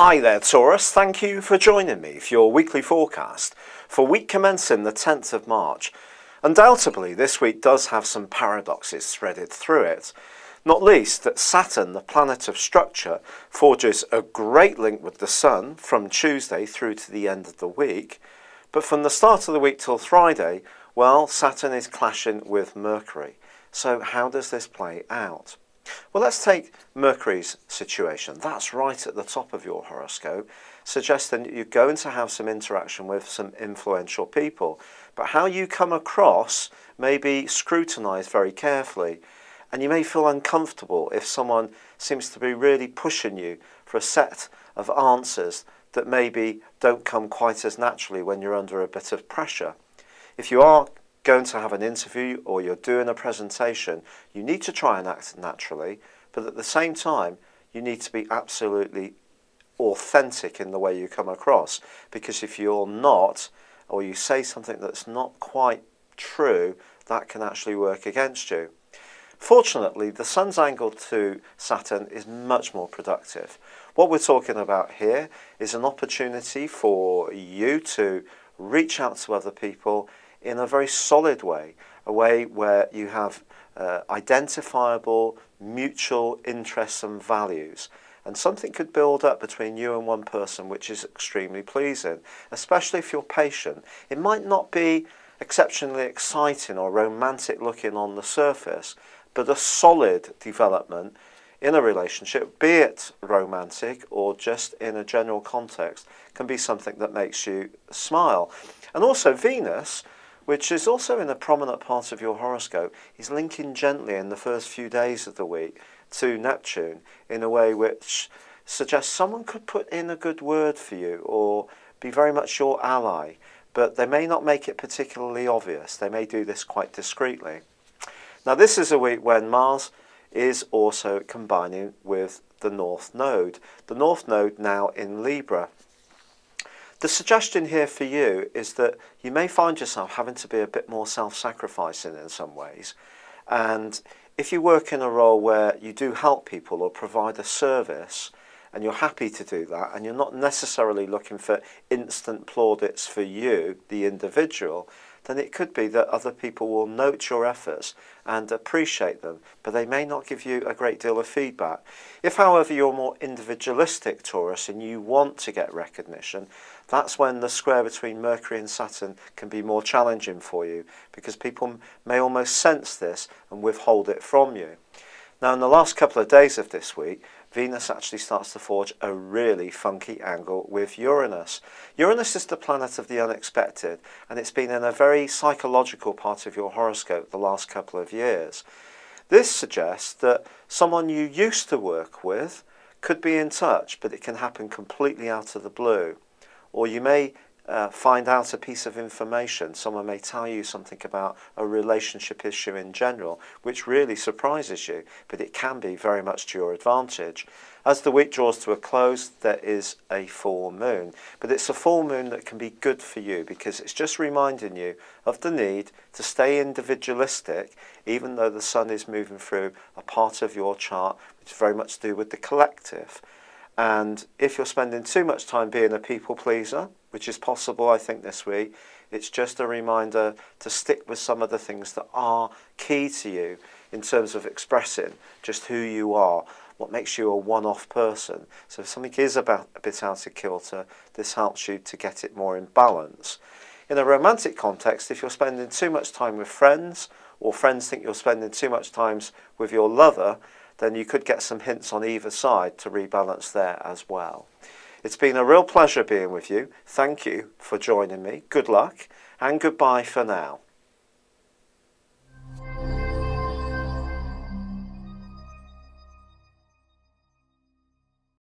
Hi there Taurus, thank you for joining me for your weekly forecast for week commencing the 10th of March. Undoubtedly this week does have some paradoxes threaded through it, not least that Saturn, the planet of structure, forges a great link with the Sun from Tuesday through to the end of the week, but from the start of the week till Friday, well, Saturn is clashing with Mercury. So how does this play out? Well, let's take Mercury's situation. That's right at the top of your horoscope, suggesting that you're going to have some interaction with some influential people. But how you come across may be scrutinised very carefully, and you may feel uncomfortable if someone seems to be really pushing you for a set of answers that maybe don't come quite as naturally when you're under a bit of pressure. If you are going to have an interview or you're doing a presentation, you need to try and act naturally, but at the same time you need to be absolutely authentic in the way you come across, because if you're not, or you say something that's not quite true, that can actually work against you. Fortunately, the Sun's angle to Saturn is much more productive. What we're talking about here is an opportunity for you to reach out to other people in a very solid way, a way where you have identifiable mutual interests and values. And something could build up between you and one person which is extremely pleasing, especially if you're patient. It might not be exceptionally exciting or romantic looking on the surface, but a solid development in a relationship, be it romantic or just in a general context, can be something that makes you smile. And also Venus, which is also in a prominent part of your horoscope, is linking gently in the first few days of the week to Neptune in a way which suggests someone could put in a good word for you or be very much your ally, but they may not make it particularly obvious. They may do this quite discreetly. Now this is a week when Mars is also combining with the North Node. The North Node now in Libra. The suggestion here for you is that you may find yourself having to be a bit more self-sacrificing in some ways. And if you work in a role where you do help people or provide a service, and you're happy to do that, and you're not necessarily looking for instant plaudits for you, the individual, then it could be that other people will note your efforts and appreciate them, but they may not give you a great deal of feedback. If, however, you're more individualistic, Taurus, and you want to get recognition, that's when the square between Mercury and Saturn can be more challenging for you, because people may almost sense this and withhold it from you. Now, in the last couple of days of this week, Venus actually starts to forge a really funky angle with Uranus. Uranus is the planet of the unexpected, and it's been in a very psychological part of your horoscope the last couple of years. This suggests that someone you used to work with could be in touch, but it can happen completely out of the blue. Or you may find out a piece of information. Someone may tell you something about a relationship issue in general, which really surprises you, but it can be very much to your advantage. As the week draws to a close, there is a full moon, but it's a full moon that can be good for you because it's just reminding you of the need to stay individualistic, even though the Sun is moving through a part of your chart which is very much to do with the collective. And if you're spending too much time being a people pleaser, which is possible, I think, this week, it's just a reminder to stick with some of the things that are key to you in terms of expressing just who you are, what makes you a one-off person. So if something is a bit out of kilter, this helps you to get it more in balance. In a romantic context, if you're spending too much time with friends, or friends think you're spending too much time with your lover, then you could get some hints on either side to rebalance there as well. It's been a real pleasure being with you. Thank you for joining me. Good luck and goodbye for now.